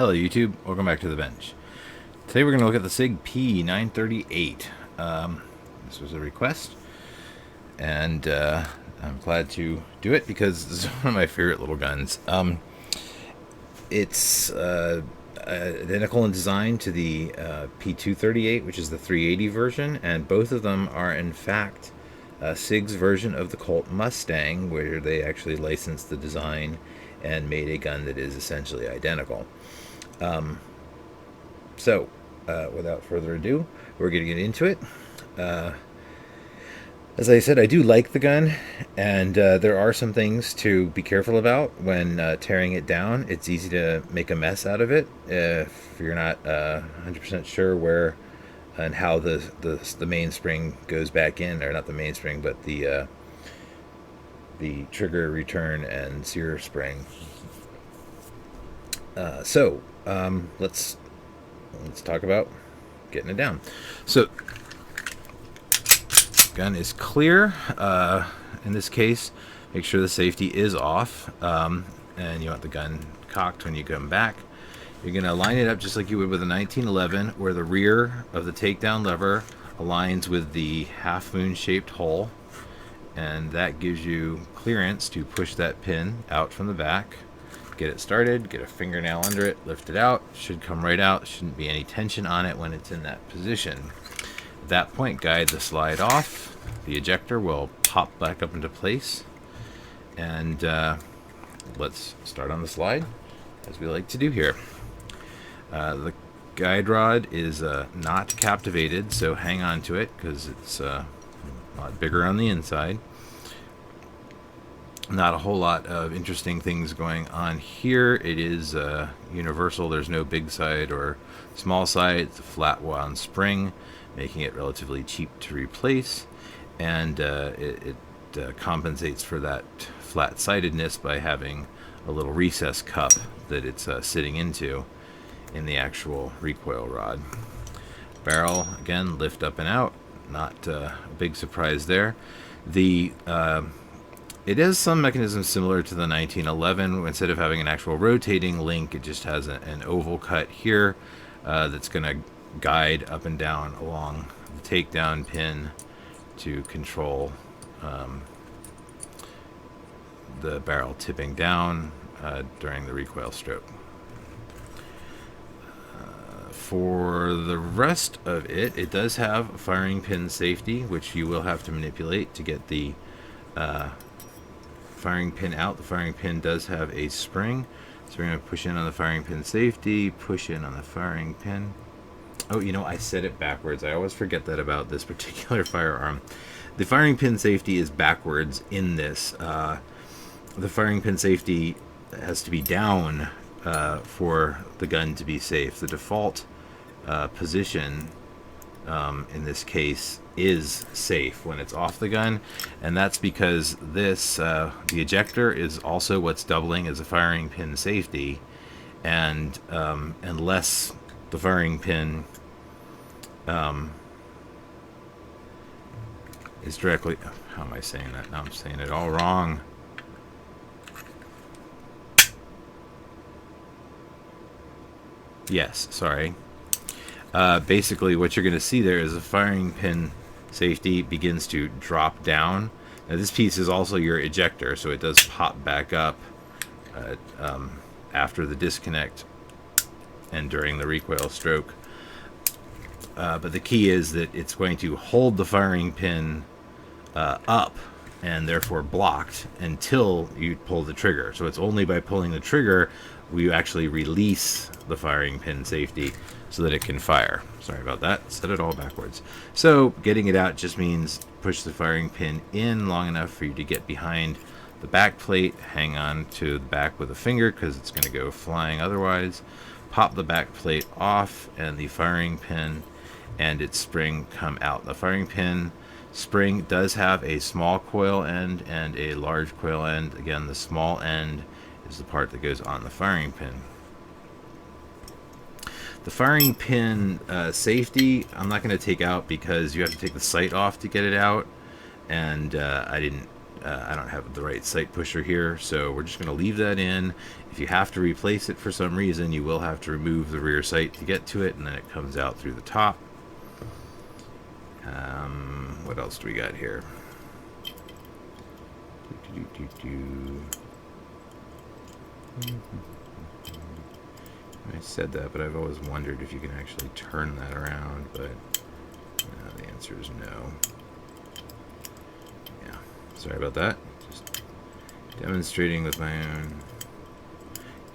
Hello YouTube, welcome back to the bench. Today we're going to look at the Sig P938. This was a request, and I'm glad to do it because this is one of my favorite little guns. It's identical in design to the P238, which is the 380 version, and both of them are in fact Sig's version of the Colt Mustang, where they actually licensed the design and made a gun that is essentially identical. Without further ado, we're going to get into it. As I said, I do like the gun, and there are some things to be careful about when tearing it down. It's easy to make a mess out of it if you're not 100% sure where and how the mainspring goes back in, or not the mainspring, but the trigger return and sear spring. Let's talk about getting it down. So, gun is clear. In this case, make sure the safety is off, and you want the gun cocked when you come back. You're going to line it up just like you would with a 1911, where the rear of the takedown lever aligns with the half moon shaped hole, and that gives you clearance to push that pin out from the back. Get it started, get a fingernail under it, lift it out. Should come right out. Shouldn't be any tension on it when it's in that position. At that point, guide the slide off. The ejector will pop back up into place. And let's start on the slide, as we like to do here. The guide rod is not captivated, so hang on to it because it's a lot bigger on the inside. Not a whole lot of interesting things going on here. It is universal. There's no big side or small side. It's a flat wound spring, making it relatively cheap to replace, and it compensates for that flat-sidedness by having a little recess cup that it's sitting into in the actual recoil rod. Barrel, again, lift up and out. Not a big surprise there. It has some mechanism similar to the 1911. Instead of having an actual rotating link, it just has an oval cut here that's going to guide up and down along the takedown pin to control the barrel tipping down during the recoil stroke. For the rest of it, it does have firing pin safety, which you will have to manipulate to get the firing pin out. The firing pin does have a spring, so we're going to push in on the firing pin safety, push in on the firing pin. Oh, you know, I said it backwards. I always forget that about this particular firearm. The firing pin safety is backwards in this. The firing pin safety has to be down for the gun to be safe. The default position in this case is safe when it's off the gun, and that's because this the ejector is also what's doubling as a firing pin safety, and unless the firing pin is directly, how am I saying that now? I'm saying it all wrong. Yes, sorry. Basically what you're going to see there is the firing pin safety begins to drop down. Now this piece is also your ejector, so it does pop back up after the disconnect and during the recoil stroke. But the key is that it's going to hold the firing pin up and therefore blocked until you pull the trigger. So it's only by pulling the trigger we actually release the firing pin safety so that it can fire. Sorry about that, said it all backwards. So getting it out just means push the firing pin in long enough for you to get behind the back plate, hang on to the back with a finger because it's going to go flying otherwise, pop the back plate off, and the firing pin and its spring come out. The firing pin spring does have a small coil end and a large coil end. Again, the small end is the part that goes on the firing pin. The firing pin safety, I'm not going to take out because you have to take the sight off to get it out, and I didn't I don't have the right sight pusher here, so we're just going to leave that in. If you have to replace it for some reason, you will have to remove the rear sight to get to it, and then it comes out through the top. What else do we got here? I said that, but I've always wondered if you can actually turn that around, but no, the answer is no. Yeah, sorry about that. Just demonstrating with my own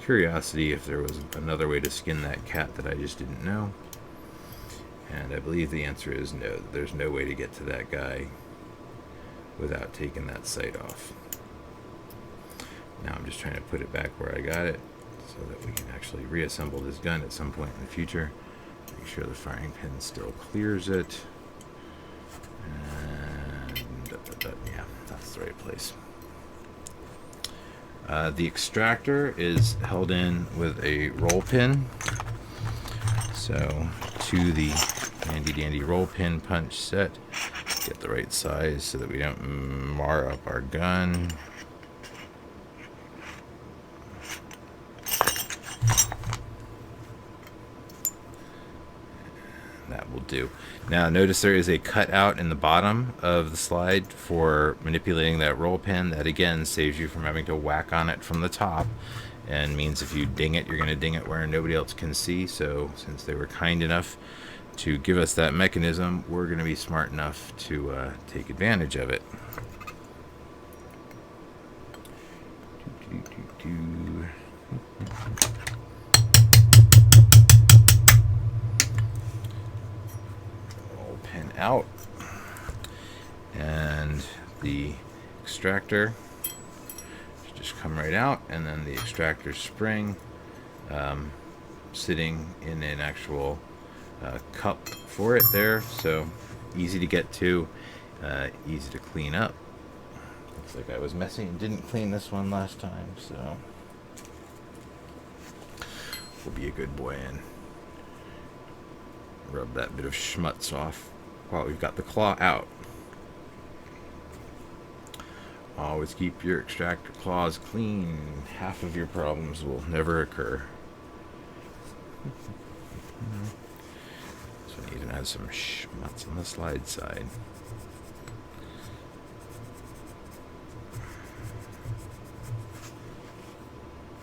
curiosity if there was another way to skin that cat that I just didn't know. And I believe the answer is no. There's no way to get to that guy without taking that sight off. Now I'm just trying to put it back where I got it so that we can actually reassemble this gun at some point in the future. Make sure the firing pin still clears it. And yeah, that's the right place. The extractor is held in with a roll pin. So to the handy dandy roll pin punch set, get the right size so that we don't mar up our gun. That will do. Now notice there is a cutout in the bottom of the slide for manipulating that roll pin. That again saves you from having to whack on it from the top, and means if you ding it, you're going to ding it where nobody else can see. So since they were kind enough to give us that mechanism, we're going to be smart enough to take advantage of it. Roll pin out, and the extractor just come right out, and then the extractor spring sitting in an actual cup for it there, so easy to get to, easy to clean up. Looks like I was messy and didn't clean this one last time, so we'll be a good boy and rub that bit of schmutz off while we've got the claw out. Always keep your extractor claws clean. Half of your problems will never occur. This one even has some schmutz on the slide side.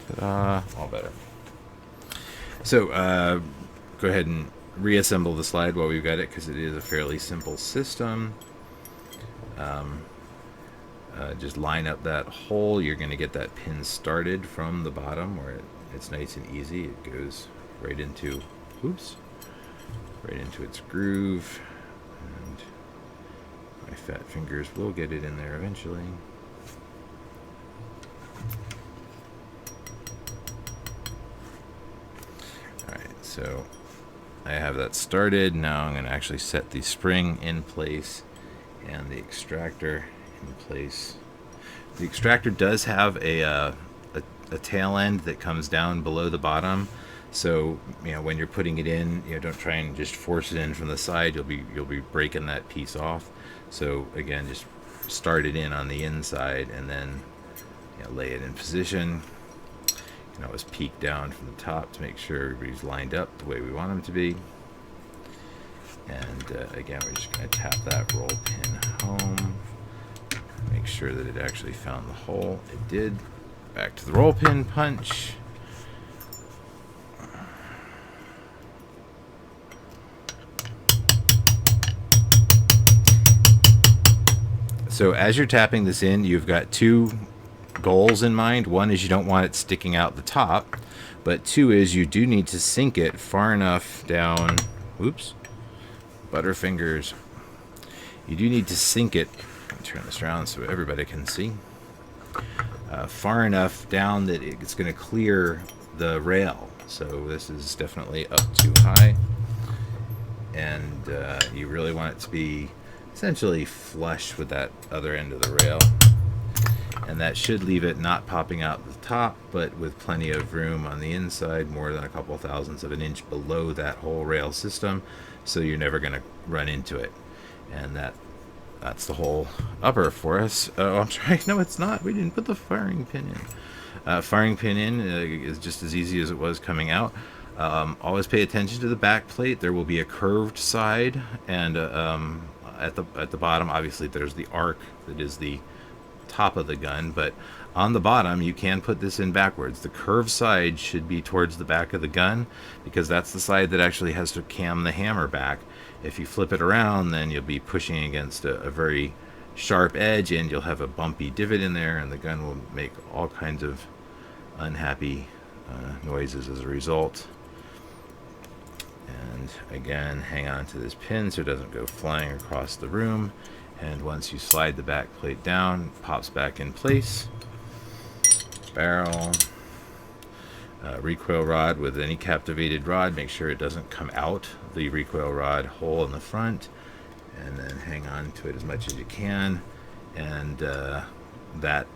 Ta-da! All better. So go ahead and reassemble the slide while we've got it, because it is a fairly simple system. Just line up that hole. You're going to get that pin started from the bottom where it's nice and easy. It goes right into, right into its groove, and my fat fingers will get it in there eventually. Alright, so I have that started. Now I'm going to actually set the spring in place and the extractor in place. The extractor does have a tail end that comes down below the bottom, so when you're putting it in, don't try and just force it in from the side. You'll be breaking that piece off. So again, just start it in on the inside and then lay it in position. You can always peek down from the top to make sure everybody's lined up the way we want them to be. And again, we're just going to tap that roll pin home. Make sure that it actually found the hole. It did. Back to the roll pin punch. So as you're tapping this in, you've got two goals in mind. One is you don't want it sticking out the top, but two is you do need to sink it far enough down. Oops, butterfingers. You do need to sink it. Turn this around so everybody can see. Far enough down that it's going to clear the rail. So this is definitely up too high, and you really want it to be essentially flush with that other end of the rail, and that should leave it not popping out the top, but with plenty of room on the inside, more than a couple thousandths of an inch below that whole rail system, so you're never going to run into it. And that that's the whole upper for us. Oh, I'm sorry. No, it's not. We didn't put the firing pin in. Firing pin in is just as easy as it was coming out. Always pay attention to the back plate. There will be a curved side, and at the bottom, obviously, there's the arc that is the top of the gun. But on the bottom, you can put this in backwards. The curved side should be towards the back of the gun, because that's the side that actually has to cam the hammer back. If you flip it around, then you'll be pushing against a very sharp edge, and you'll have a bumpy divot in there, and the gun will make all kinds of unhappy noises as a result. And again, hang on to this pin so it doesn't go flying across the room. And once you slide the back plate down, it pops back in place. Barrel. Recoil rod with any captivated rod. Make sure it doesn't come out the recoil rod hole in the front. And then hang on to it as much as you can. And that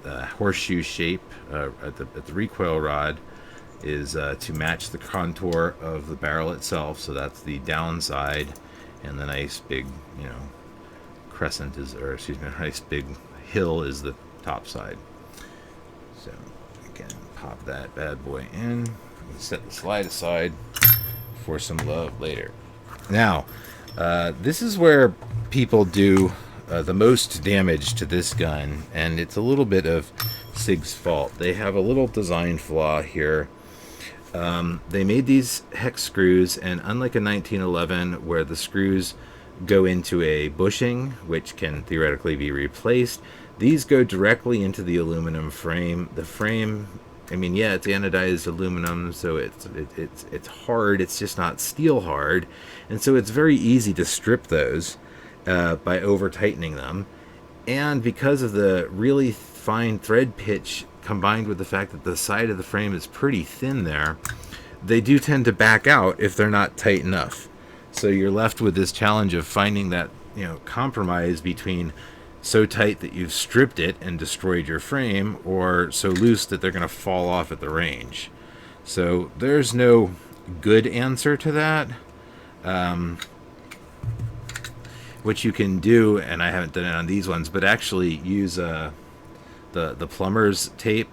horseshoe shape at the recoil rod is to match the contour of the barrel itself. So that's the downside, and the nice big, crescent is, or excuse me, a nice big hill is the top side. So again, pop that bad boy in. Set the slide aside for some love later. Now, this is where people do the most damage to this gun, and it's a little bit of Sig's fault. They have a little design flaw here. They made these hex screws, and unlike a 1911 where the screws go into a bushing, which can theoretically be replaced, these go directly into the aluminum frame. The frame, I mean, yeah, it's anodized aluminum, so it's hard. It's just not steel hard, and so it's very easy to strip those by over tightening them. And because of the really fine thread pitch combined with the fact that the side of the frame is pretty thin there, they do tend to back out if they're not tight enough. So you're left with this challenge of finding that compromise between so tight that you've stripped it and destroyed your frame, or so loose that they're going to fall off at the range. So there's no good answer to that. What you can do, and I haven't done it on these ones, but actually use the plumber's tape.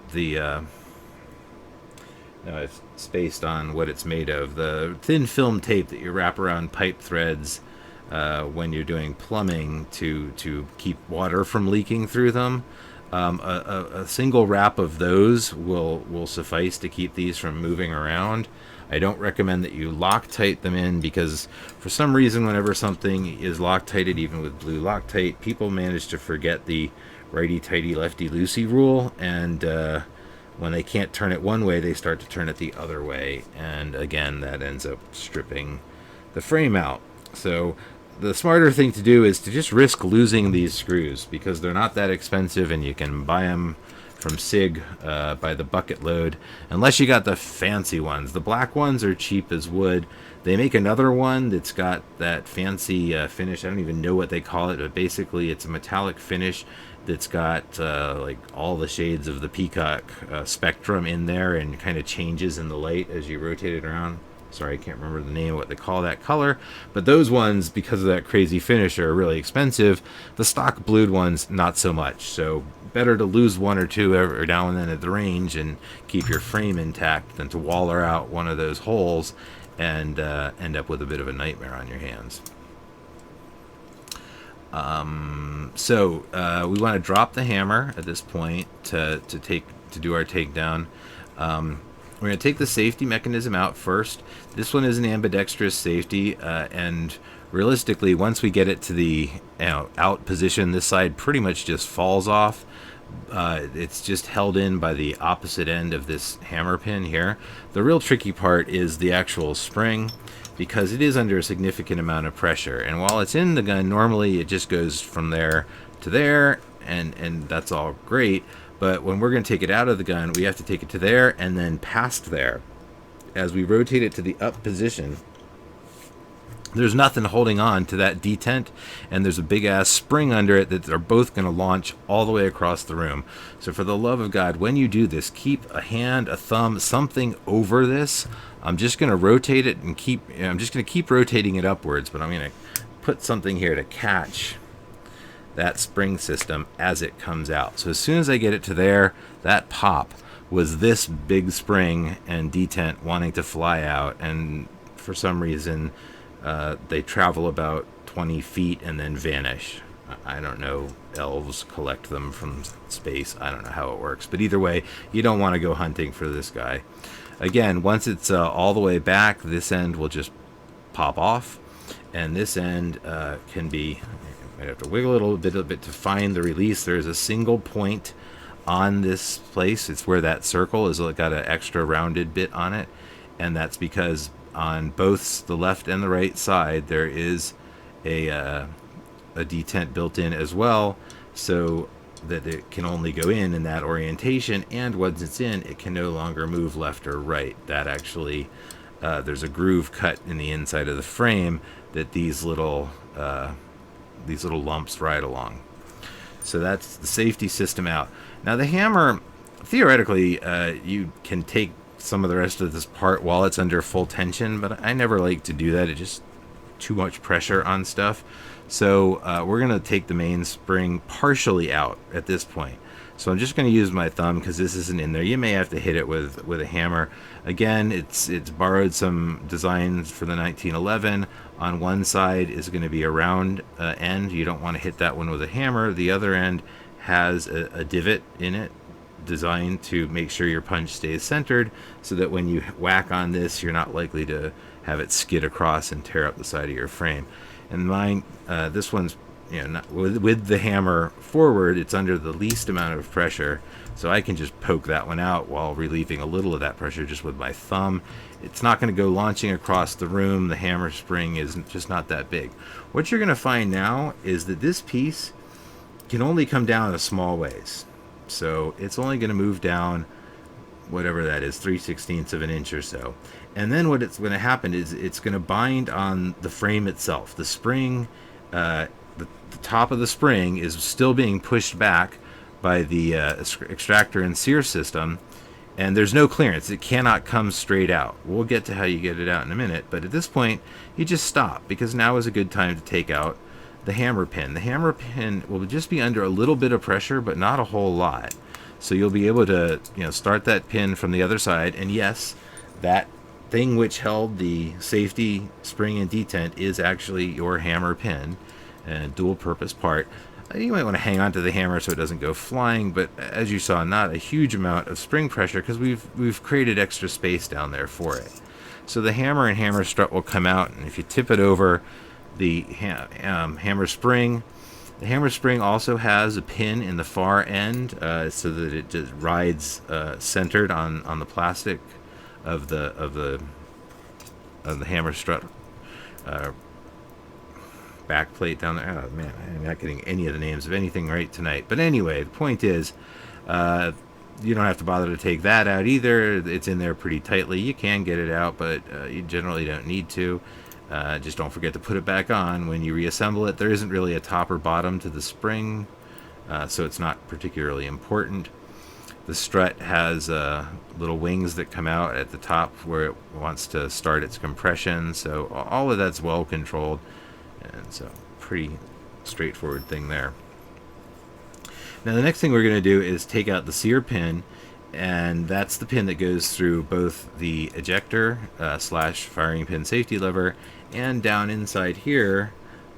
I've spaced on what it's made of. The thin film tape that you wrap around pipe threads when you're doing plumbing to keep water from leaking through them. A single wrap of those will suffice to keep these from moving around. I don't recommend that you Loctite them in, because for some reason whenever something is Loctited, even with blue Loctite, people manage to forget the righty-tighty, lefty-loosey rule, and when they can't turn it one way, they start to turn it the other way, and again, that ends up stripping the frame out. So the smarter thing to do is to just risk losing these screws, because they're not that expensive, and you can buy them from Sig by the bucket load, unless you got the fancy ones. The black ones are cheap as wood. They make another one that's got that fancy finish. I don't even know what they call it, but basically it's a metallic finish that's got like all the shades of the peacock spectrum in there, and kind of changes in the light as you rotate it around. Sorry, I can't remember the name of what they call that color, but those ones, because of that crazy finish, are really expensive. The stock blued ones, not so much. So better to lose one or two every now and then at the range and keep your frame intact than to waller out one of those holes and end up with a bit of a nightmare on your hands. So we want to drop the hammer at this point to do our takedown. We're going to take the safety mechanism out first. This one is an ambidextrous safety, and realistically, once we get it to the out position, this side pretty much just falls off. It's just held in by the opposite end of this hammer pin here. The real tricky part is the actual spring, because it is under a significant amount of pressure. And while it's in the gun, normally it just goes from there to there, and that's all great. But when we're going to take it out of the gun, we have to take it to there and then past there. As we rotate it to the up position, there's nothing holding on to that detent, and there's a big-ass spring under it that they're both going to launch all the way across the room. So for the love of God, when you do this, keep a hand, a thumb, something over this. I'm just going to rotate it and I'm just going to keep rotating it upwards, but I'm going to put something here to catch that spring system as it comes out. So as soon as I get it to there, that pop was this big spring and detent wanting to fly out, and for some reason they travel about 20 feet and then vanish. I don't know, elves collect them from space. I don't know how it works, but either way, you don't want to go hunting for this guy. Again, once it's all the way back, this end will just pop off, and this end can be, I have to wiggle it a little bit to find the release. There's a single point on this place. It's where that circle is got an extra rounded bit on it, and that's because on both the left and the right side there is a detent built in as well, so that it can only go in that orientation, and once it's in, it can no longer move left or right. That actually there's a groove cut in the inside of the frame that these little lumps ride along. So that's the safety system out. Now the hammer, theoretically, you can take some of the rest of this part while it's under full tension, but I never like to do that. It's just too much pressure on stuff. So we're going to take the mainspring partially out at this point. So I'm just going to use my thumb because this isn't in there. You may have to hit it with a hammer. Again, it's borrowed some designs for the 1911. On one side is going to be a round end. You don't want to hit that one with a hammer. The other end has a divot in it designed to make sure your punch stays centered, so that when you whack on this, you're not likely to have it skid across and tear up the side of your frame. And mine, this one's, not, with the hammer forward, it's under the least amount of pressure, so I can just poke that one out while relieving a little of that pressure just with my thumb. It's not going to go launching across the room. The hammer spring is just not that big. What you're going to find now is that this piece can only come down a small ways. So it's only going to move down whatever that is, 3/16 of an inch or so. And then what's going to happen is it's going to bind on the frame itself. The spring, the top of the spring is still being pushed back by the extractor and sear system, and there's no clearance. It cannot come straight out. We'll get to how you get it out in a minute, but at this point, you just stop, because now is a good time to take out the hammer pin. The hammer pin will just be under a little bit of pressure, but not a whole lot. So you'll be able to, start that pin from the other side, and yes, that thing which held the safety spring and detent is actually your hammer pin, and dual purpose part. You might want to hang on to the hammer so it doesn't go flying, but as you saw, not a huge amount of spring pressure, because we've created extra space down there for it. So the hammer and hammer strut will come out, and if you tip it over the hammer spring, the hammer spring also has a pin in the far end, so that it just rides centered on the plastic of the hammer strut back plate down there. Oh man, I'm not getting any of the names of anything right tonight. But anyway, the point is, you don't have to bother to take that out either. It's in there pretty tightly. You can get it out, but you generally don't need to. Just don't forget to put it back on when you reassemble it. There isn't really a top or bottom to the spring, so it's not particularly important. The strut has little wings that come out at the top where it wants to start its compression, so all of that's well controlled, and so pretty straightforward thing there. Now the next thing we're going to do is take out the sear pin, and that's the pin that goes through both the ejector slash firing pin safety lever, and down inside here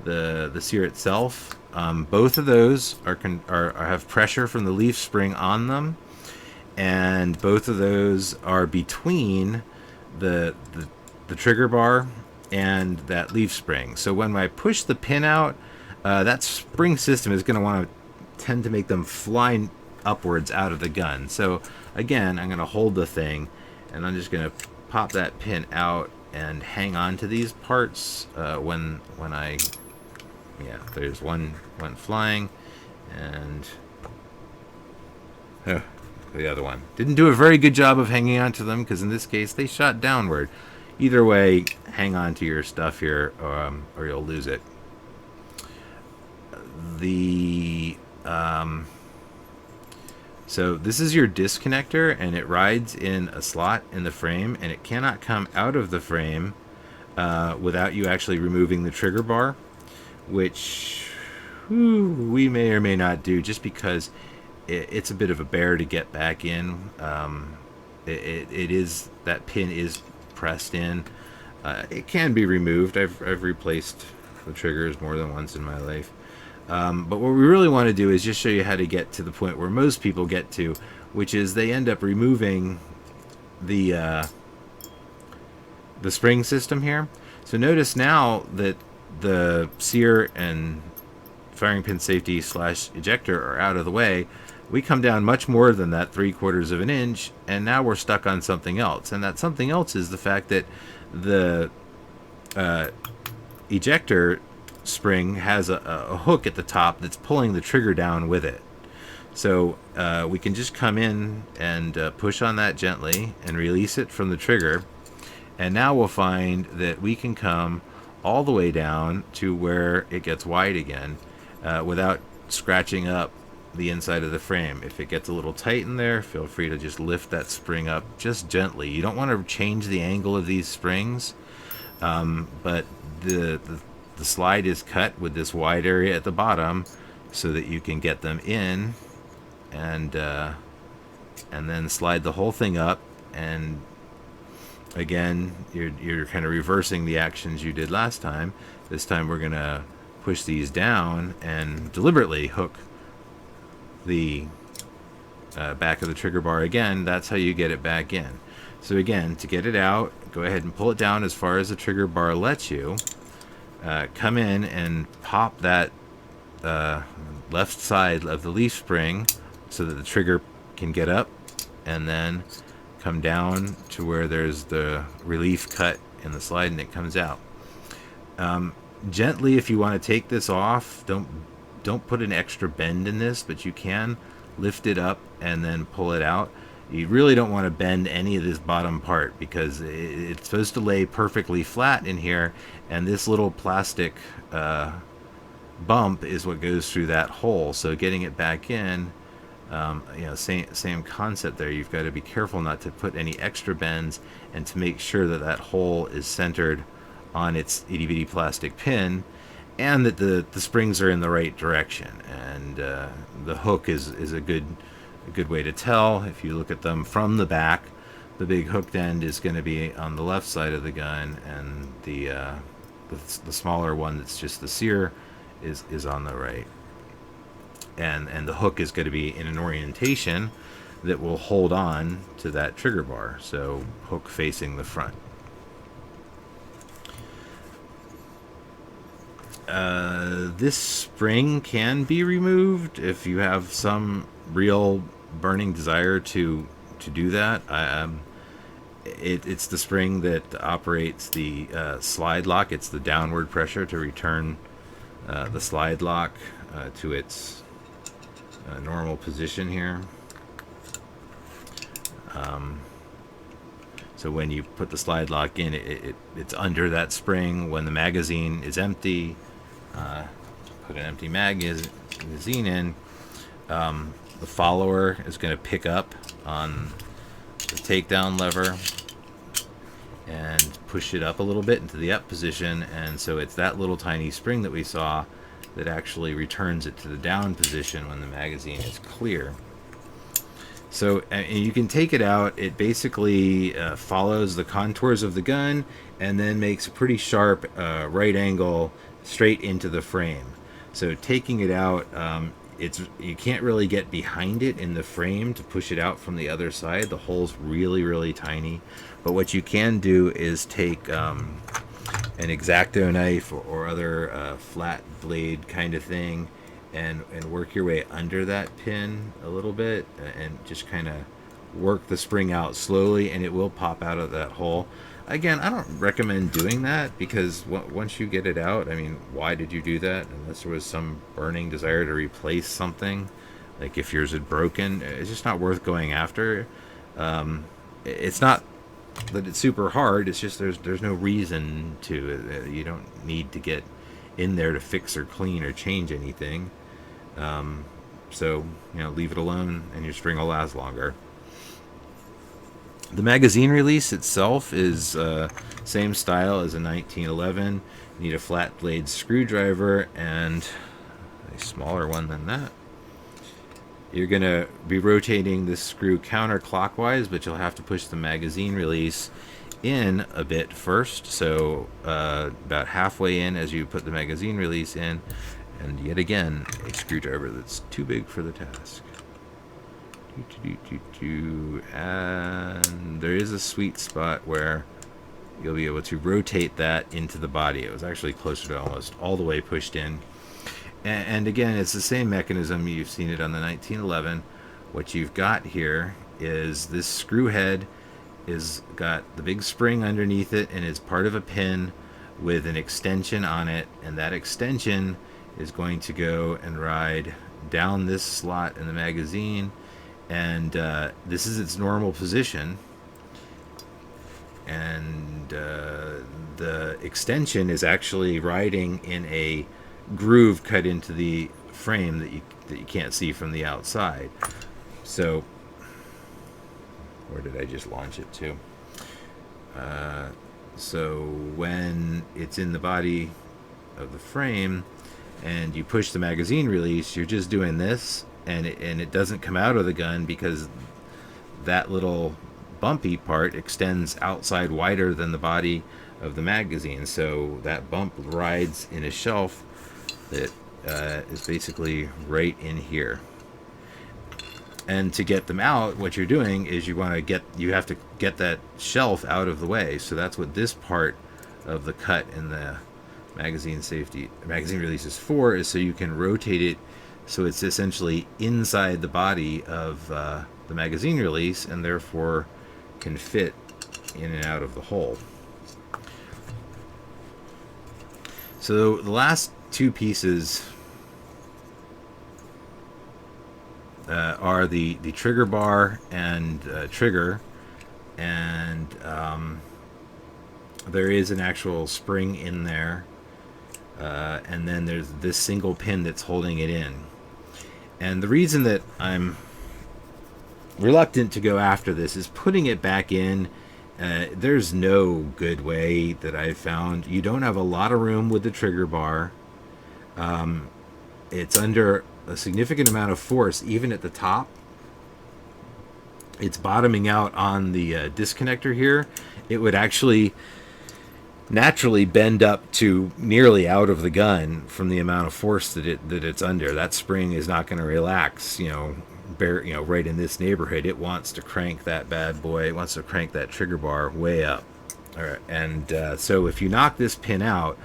the sear itself. Both of those have pressure from the leaf spring on them, and both of those are between the trigger bar and that leaf spring. So when I push the pin out, that spring system is going to want to tend to make them fly upwards out of the gun. So again, I'm going to hold the thing, and I'm just going to pop that pin out and hang on to these parts when I, there's one went flying, and the other one didn't do a very good job of hanging on to them, because in this case they shot downward. Either way, hang on to your stuff here, or you'll lose it. So this is your disconnector, and it rides in a slot in the frame, and it cannot come out of the frame without you actually removing the trigger bar, which we may or may not do, just because it's a bit of a bear to get back in. It is, that pin is pressed in. It can be removed. I've replaced the triggers more than once in my life. But what we really want to do is just show you how to get to the point where most people get to, which is they end up removing the spring system here. So notice now that the sear and firing pin safety / ejector are out of the way. We come down much more than that 3/4 of an inch, and now we're stuck on something else. And that something else is the fact that the ejector spring has a hook at the top that's pulling the trigger down with it. So we can just come in and push on that gently and release it from the trigger. And now we'll find that we can come all the way down to where it gets wide again without scratching up the inside of the frame. If it gets a little tight in there, feel free to just lift that spring up just gently. You don't want to change the angle of these springs, but the slide is cut with this wide area at the bottom so that you can get them in and then slide the whole thing up. And again, you're kind of reversing the actions you did last time. This time we're going to push these down and deliberately hook the back of the trigger bar again. That's how you get it back in. So again, to get it out, go ahead and pull it down as far as the trigger bar lets you. Come in and pop that left side of the leaf spring so that the trigger can get up, and then come down to where there's the relief cut in the slide and it comes out. Gently, if you want to take this off, don't put an extra bend in this, but you can lift it up and then pull it out. You really don't want to bend any of this bottom part because it's supposed to lay perfectly flat in here, and this little plastic bump is what goes through that hole. So getting it back in, same concept there. You've got to be careful not to put any extra bends and to make sure that that hole is centered on its itty bitty plastic pin, and that the springs are in the right direction. And the hook is a good way to tell. If you look at them from the back, the big hooked end is going to be on the left side of the gun, and the smaller one that's just the sear is on the right. And the hook is going to be in an orientation that will hold on to that trigger bar. So hook facing the front. This spring can be removed if you have some real burning desire to do that. It's the spring that operates the slide lock. It's the downward pressure to return the slide lock to its normal position here. So when you put the slide lock in, it's under that spring. When the magazine is empty, put an empty magazine in, the follower is going to pick up on the takedown lever and push it up a little bit into the up position, and so it's that little tiny spring that we saw that actually returns it to the down position when the magazine is clear. So you can take it out. It basically follows the contours of the gun and then makes a pretty sharp right angle straight into the frame. So taking it out, you can't really get behind it in the frame to push it out from the other side. The hole's really tiny. But what you can do is take an X-Acto knife or other flat blade kind of thing and work your way under that pin a little bit and just kind of work the spring out slowly, and it will pop out of that hole. Again, I don't recommend doing that because once you get it out, I mean, why did you do that? Unless there was some burning desire to replace something, like if yours had broken, it's just not worth going after. It's not that it's super hard, it's just there's no reason to. You don't need to get in there to fix or clean or change anything. So, leave it alone and your string will last longer. The magazine release itself is same style as a 1911. You need a flat blade screwdriver and a smaller one than that. You're going to be rotating this screw counterclockwise, but you'll have to push the magazine release in a bit first. So about halfway in as you put the magazine release in, and yet again, a screwdriver that's too big for the task. And there is a sweet spot where you'll be able to rotate that into the body. It was actually closer to almost all the way pushed in. And again, it's the same mechanism. You've seen it on the 1911. What you've got here is this screw head is got the big spring underneath it, and it's part of a pin with an extension on it, and that extension is going to go and ride down this slot in the magazine, and this is its normal position, and the extension is actually riding in a groove cut into the frame that you can't see from the outside. So where did I just launch it to? So when it's in the body of the frame and you push the magazine release, you're just doing this, and it doesn't come out of the gun because that little bumpy part extends outside wider than the body of the magazine. So that bump rides in a shelf that is basically right in here. And to get them out, what you're doing is you have to get that shelf out of the way. So that's what this part of the cut in the magazine release is for, is so you can rotate it so it's essentially inside the body of the magazine release, and therefore can fit in and out of the hole. So the last two pieces are the trigger bar and trigger, and there is an actual spring in there, and then there's this single pin that's holding it in. And the reason that I'm reluctant to go after this is putting it back in. There's no good way that I've found. You don't have a lot of room with the trigger bar. It's under a significant amount of force, even at the top. It's bottoming out on the disconnector here. It would actually naturally bend up to nearly out of the gun from the amount of force that it's under. That spring is not going to relax, right in this neighborhood. It wants to crank that bad boy. It wants to crank that trigger bar way up. All right, and so if you knock this pin out,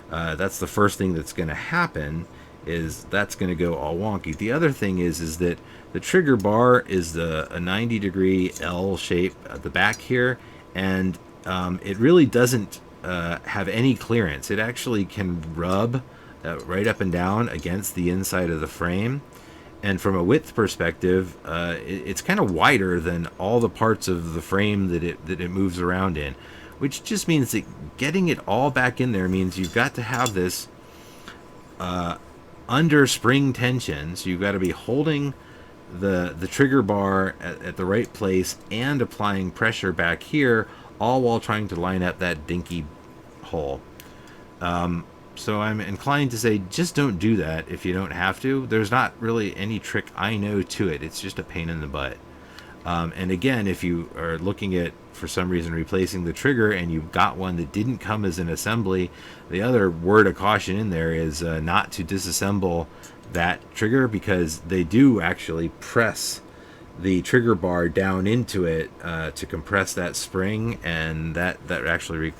that's the first thing that's going to happen, is that's going to go all wonky. The other thing is that the trigger bar is a 90-degree L shape at the back here, and it really doesn't have any clearance. It actually can rub right up and down against the inside of the frame, and from a width perspective, it's kind of wider than all the parts of the frame that it moves around in, which just means that getting it all back in there means you've got to have this under spring tension. So you've got to be holding the trigger bar at the right place and applying pressure back here, all while trying to line up that dinky hole. So I'm inclined to say just don't do that if you don't have to. There's not really any trick I know to it. It's just a pain in the butt. And again, if you are looking at, for some reason, replacing the trigger and you've got one that didn't come as an assembly, the other word of caution in there is not to disassemble that trigger, because they do actually press the trigger bar down into it to compress that spring, and that actually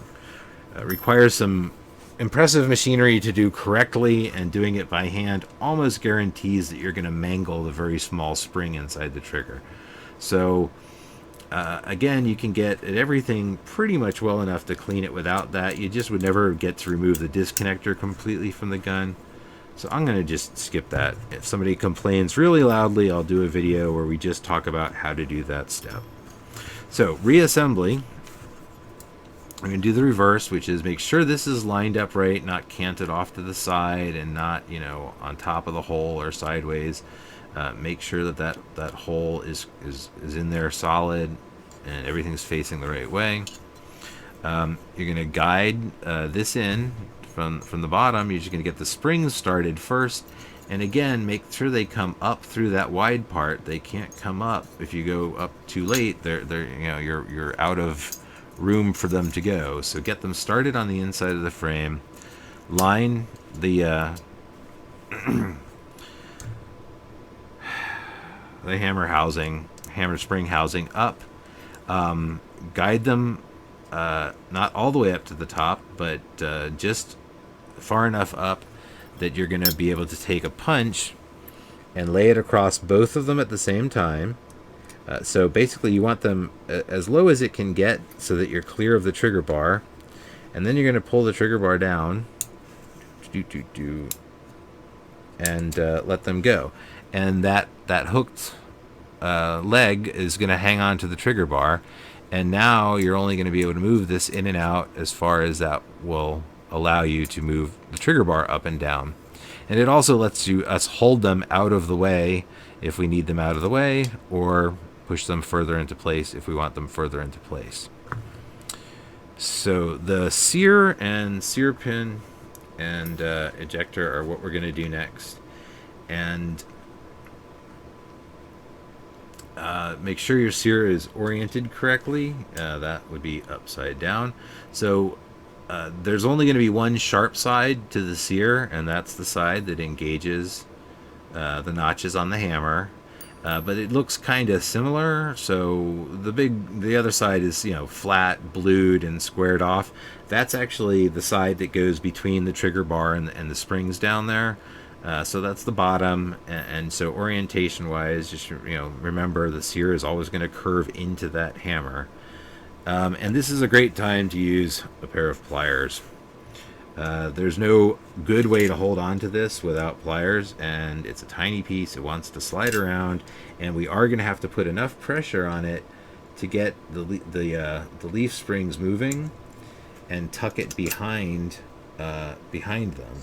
requires some impressive machinery to do correctly, and doing it by hand almost guarantees that you're going to mangle the very small spring inside the trigger. So again, you can get at everything pretty much well enough to clean it without that. You just would never get to remove the disconnector completely from the gun. So I'm going to just skip that. If somebody complains really loudly, I'll do a video where we just talk about how to do that step. So reassembly, I'm going to do the reverse, which is make sure this is lined up right, not canted off to the side, and not, on top of the hole or sideways. Make sure that hole is in there solid and everything's facing the right way. You're going to guide this in from the bottom. You're just going to get the springs started first, And again, make sure they come up through that wide part. They can't come up if you go up too late. You're out of room for them to go. So get them started on the inside of the frame. Line the the hammer spring housing up. Guide them not all the way up to the top, but just far enough up that you're going to be able to take a punch and lay it across both of them at the same time. So basically you want them as low as it can get so that you're clear of the trigger bar. And then you're going to pull the trigger bar down and let them go. And that hooked leg is going to hang on to the trigger bar. And now you're only going to be able to move this in and out as far as that will allow you to move the trigger bar up and down. And it also lets us hold them out of the way if we need them out of the way, or push them further into place if we want them further into place. So the sear and sear pin and ejector are what we're going to do next. And make sure your sear is oriented correctly. That would be upside down. So there's only going to be one sharp side to the sear, and that's the side that engages the notches on the hammer. But it looks kind of similar. So the other side is, flat, blued, and squared off. That's actually the side that goes between the trigger bar and the springs down there. So that's the bottom, and so orientation-wise, just remember the sear is always going to curve into that hammer. And this is a great time to use a pair of pliers. There's no good way to hold on to this without pliers, and it's a tiny piece. It wants to slide around, and we are going to have to put enough pressure on it to get the leaf springs moving and tuck it behind them.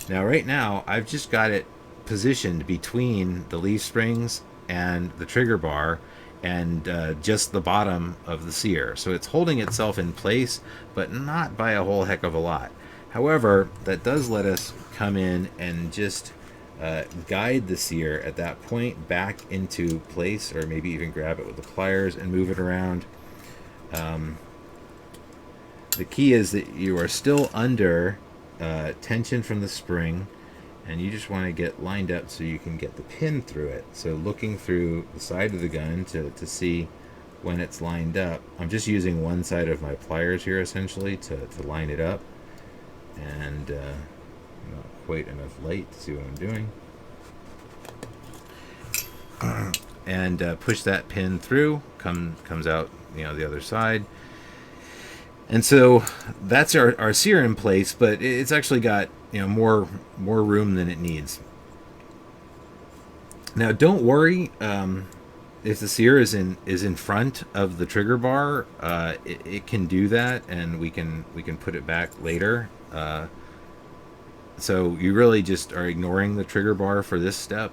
Now, right now, I've just got it positioned between the leaf springs and the trigger bar, and just the bottom of the sear. So it's holding itself in place, but not by a whole heck of a lot. However, that does let us come in and just guide the sear at that point back into place, or maybe even grab it with the pliers and move it around. The key is that you are still under tension from the spring, and you just want to get lined up so you can get the pin through it. So looking through the side of the gun to see when it's lined up. I'm just using one side of my pliers here essentially to line it up, and not quite enough light to see what I'm doing. And push that pin through, comes out the other side. And so that's our sear in place, but it's actually got more room than it needs. Now, don't worry if the sear is in front of the trigger bar. It can do that, and we can put it back later. So you really just are ignoring the trigger bar for this step.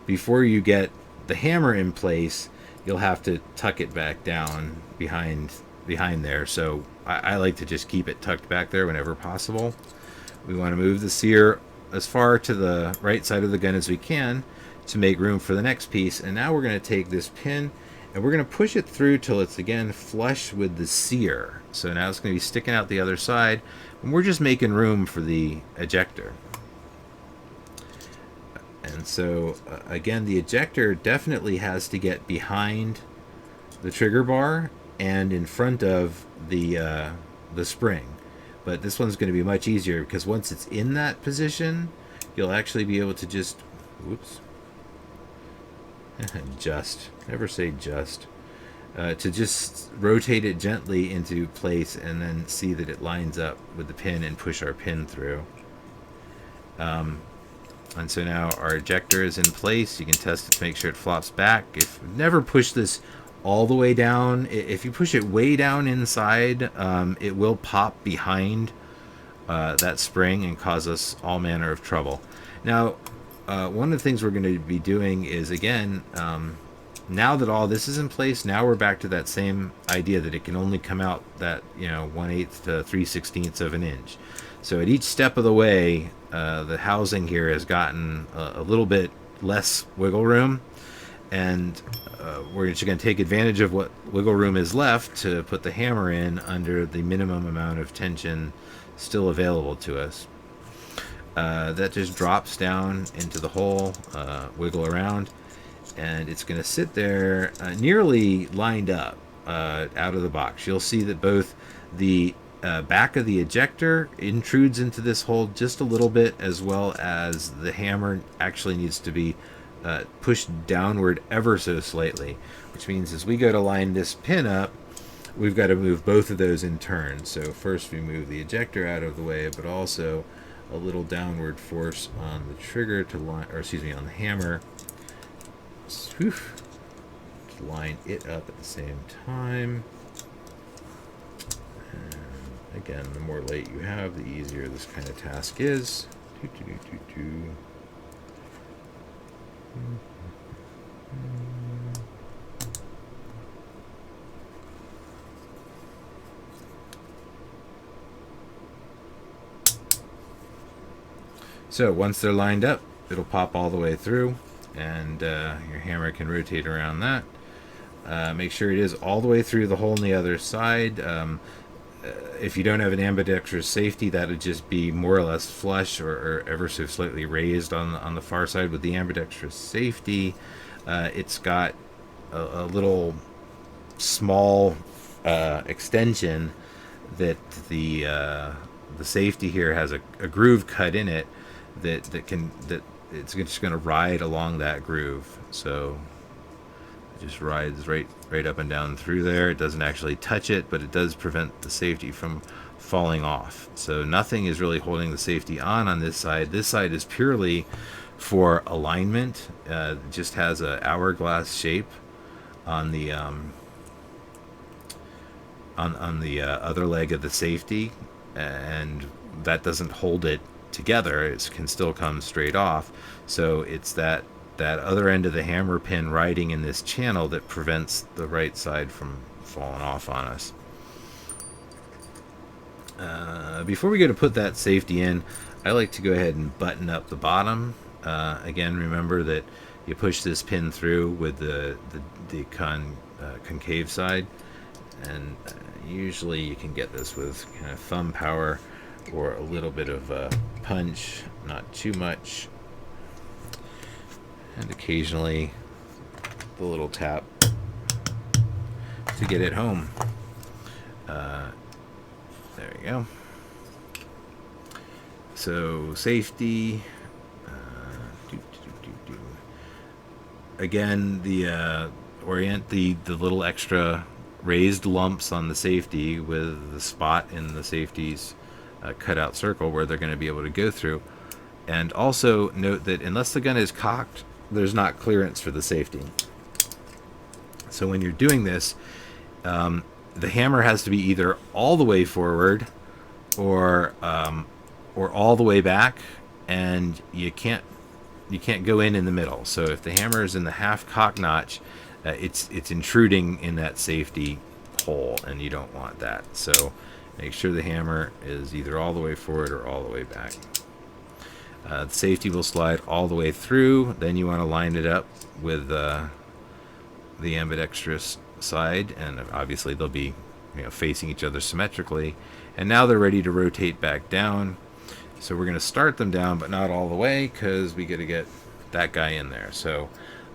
Before you get the hammer in place, you'll have to tuck it back down behind there. So I like to just keep it tucked back there whenever possible. We want to move the sear as far to the right side of the gun as we can to make room for the next piece. And now we're going to take this pin and we're going to push it through till it's again flush with the sear. So now it's going to be sticking out the other side, and we're just making room for the ejector. And so again, the ejector definitely has to get behind the trigger bar and in front of the spring. But this one's going to be much easier because once it's in that position, you'll actually be able to just, never say just, to just rotate it gently into place and then see that it lines up with the pin and push our pin through. And so now our ejector is in place. You can test it to make sure it flops back. Never push this all the way down. If you push it way down inside, it will pop behind that spring and cause us all manner of trouble. Now, one of the things we're going to be doing is, again, now that all this is in place, now we're back to that same idea that it can only come out that, 1/8 to 3/16 of an inch. So at each step of the way, the housing here has gotten a little bit less wiggle room, and we're just going to take advantage of what wiggle room is left to put the hammer in under the minimum amount of tension still available to us. That just drops down into the hole, wiggle around, and it's going to sit there nearly lined up out of the box. You'll see that both the back of the ejector intrudes into this hole just a little bit, as well as the hammer actually needs to be pushed downward ever so slightly, which means as we go to line this pin up, we've got to move both of those in turn. So first we move the ejector out of the way, but also a little downward force on the trigger to line, or excuse me, on the hammer, to line it up at the same time. And again, the more light you have, the easier this kind of task is. So once they're lined up, it'll pop all the way through, and your hammer can rotate around that. Make sure it is all the way through the hole on the other side. If you don't have an ambidextrous safety, that would just be more or less flush or ever so slightly raised on the far side. With the ambidextrous safety, it's got a little small extension that the safety here has a groove cut in it that it's just going to ride along that groove. So it just rides right up and down through there. It doesn't actually touch it, but it does prevent the safety from falling off. So nothing is really holding the safety on this side. This side is purely for alignment. It just has an hourglass shape on the other leg of the safety, and that doesn't hold it together. It can still come straight off. So it's that other end of the hammer pin riding in this channel that prevents the right side from falling off on us. Before we go to put that safety in, I like to go ahead and button up the bottom. Again, remember that you push this pin through with the concave side, and usually you can get this with kind of thumb power or a little bit of a punch, not too much, and occasionally the little tap to get it home. There you go. So safety. Again, orient the little extra raised lumps on the safety with the spot in the safety's cutout circle where they're going to be able to go through. And also note that unless the gun is cocked, there's not clearance for the safety. So when you're doing this, the hammer has to be either all the way forward or all the way back, and you can't go in the middle. So if the hammer is in the half cock notch, it's intruding in that safety hole, and you don't want that. So make sure the hammer is either all the way forward or all the way back. The safety will slide all the way through. Then you want to line it up with the ambidextrous side, and obviously they'll be facing each other symmetrically. And now they're ready to rotate back down. So we're going to start them down, but not all the way, because we got to get that guy in there. So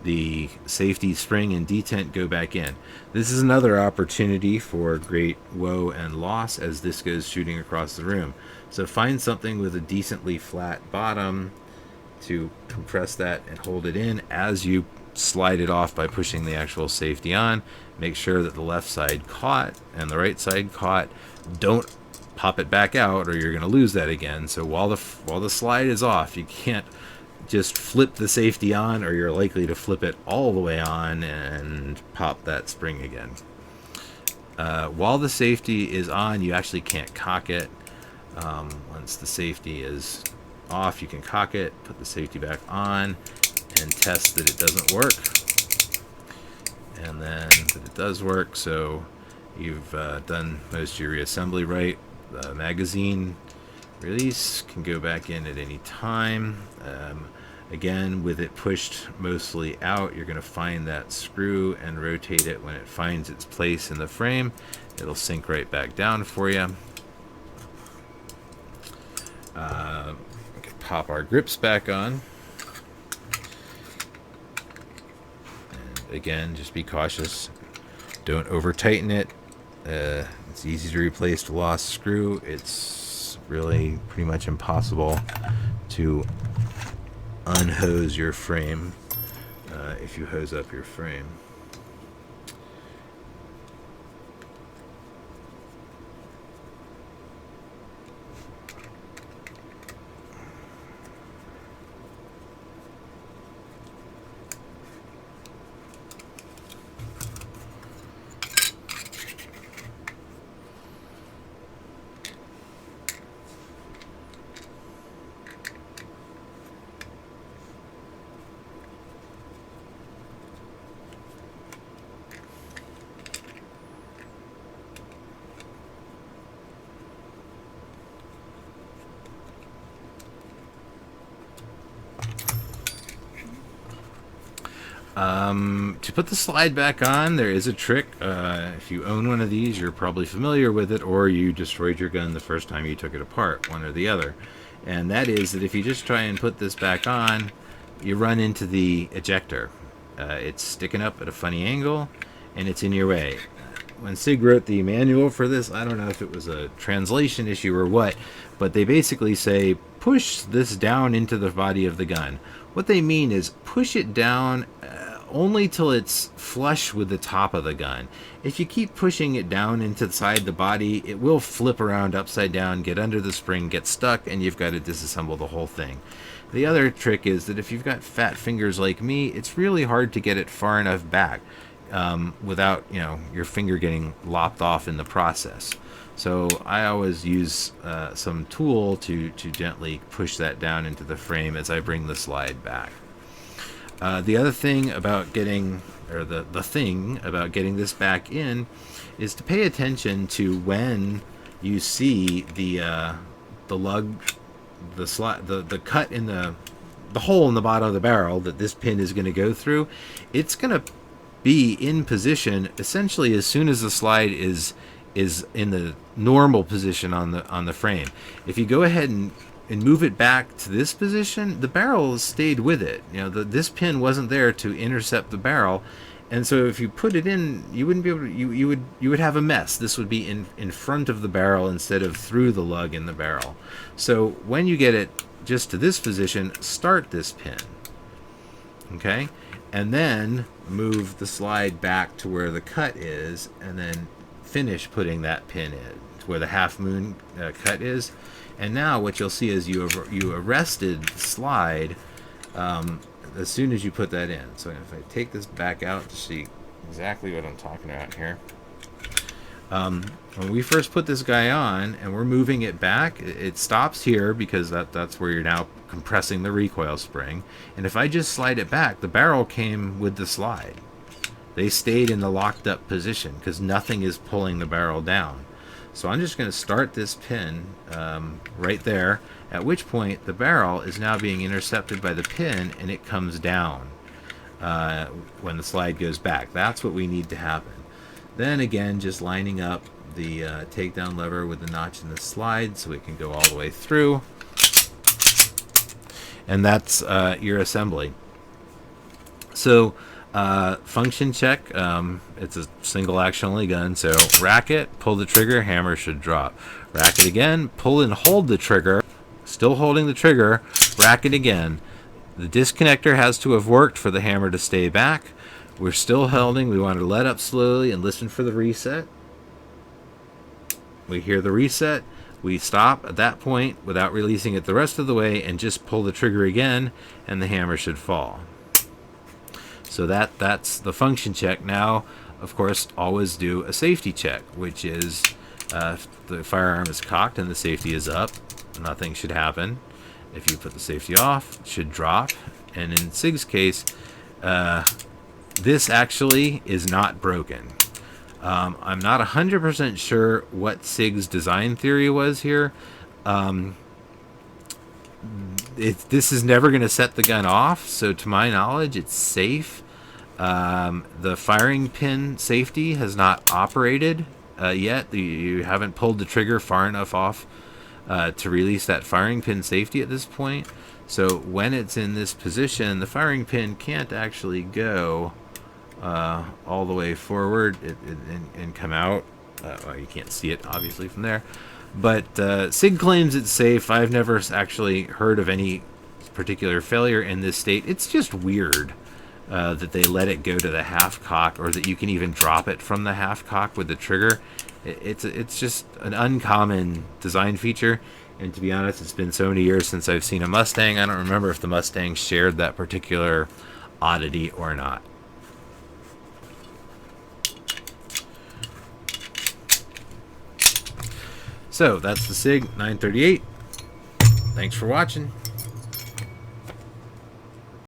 the safety spring and detent go back in. This is another opportunity for great woe and loss as this goes shooting across the room. So find something with a decently flat bottom to compress that and hold it in as you slide it off by pushing the actual safety on. Make sure that the left side caught and the right side caught. Don't pop it back out or you're going to lose that again. So while the slide is off, you can't just flip the safety on, or you're likely to flip it all the way on and pop that spring again. While the safety is on, you actually can't cock it. Once the safety is off, you can cock it, put the safety back on, and test that it doesn't work. and then it does work. So you've done most of your reassembly right. The magazine release can go back in at any time. Again, with it pushed mostly out, you're going to find that screw and rotate it. When it finds its place in the frame, it'll sink right back down for you. We can pop our grips back on. And again, just be cautious. Don't over tighten it. It's easy to replace the lost screw. It's really pretty much impossible to unhose your frame if you hose up your frame. To put the slide back on, there is a trick. If you own one of these, you're probably familiar with it, or you destroyed your gun the first time you took it apart, one or the other. And that is that if you just try and put this back on, you run into the ejector. It's sticking up at a funny angle, and it's in your way. When Sig wrote the manual for this, I don't know if it was a translation issue or what, but they basically say, push this down into the body of the gun. What they mean is push it down only till it's flush with the top of the gun. If you keep pushing it down inside the body, it will flip around upside down, get under the spring, get stuck, and you've got to disassemble the whole thing. The other trick is that if you've got fat fingers like me, it's really hard to get it far enough back without, your finger getting lopped off in the process. So I always use some tool to gently push that down into the frame as I bring the slide back. The other thing about getting, or the thing about getting this back in, is to pay attention to when you see the lug, the slot, the cut in the hole in the bottom of the barrel that this pin is going to go through. It's going to be in position essentially as soon as the slide is in the normal position on the frame. If you go ahead and move it back to this position, the barrel stayed with it. This pin wasn't there to intercept the barrel, and so if you put it in, you wouldn't be able to. You would have a mess. This would be in front of the barrel instead of through the lug in the barrel. So when you get it just to this position, start this pin. Okay, and then move the slide back to where the cut is, and then finish putting that pin in to where the half moon cut is. And now what you'll see is you arrested the slide as soon as you put that in. So if I take this back out to see exactly what I'm talking about here. When we first put this guy on and we're moving it back, it stops here because that's where you're now compressing the recoil spring. And if I just slide it back, the barrel came with the slide. They stayed in the locked up position because nothing is pulling the barrel down. So I'm just going to start this pin right there, at which point the barrel is now being intercepted by the pin and it comes down when the slide goes back. That's what we need to happen. Then again, just lining up the takedown lever with the notch in the slide so it can go all the way through. And that's your assembly. So function check, it's a single action only gun, so rack it, pull the trigger, hammer should drop. Rack it again, pull and hold the trigger, still holding the trigger, rack it again. The disconnector has to have worked for the hammer to stay back. We're still holding, we want to let up slowly and listen for the reset. We hear the reset, we stop at that point without releasing it the rest of the way and just pull the trigger again and the hammer should fall. So that's the function check. Now, of course, always do a safety check, which is if the firearm is cocked and the safety is up, nothing should happen. If you put the safety off, it should drop. And in Sig's case, this actually is not broken. I'm not 100% sure what Sig's design theory was here. This is never going to set the gun off, so to my knowledge, it's safe. The firing pin safety has not operated yet. You haven't pulled the trigger far enough off to release that firing pin safety at this point. So when it's in this position, the firing pin can't actually go all the way forward and come out. Well, you can't see it obviously from there, but Sig claims it's safe. I've never actually heard of any particular failure in this state. It's just weird that they let it go to the half cock, or that you can even drop it from the half cock with the trigger. It's just an uncommon design feature. And to be honest, it's been so many years since I've seen a Mustang. I don't remember if the Mustang shared that particular oddity or not. So that's the Sig 938. Thanks for watching.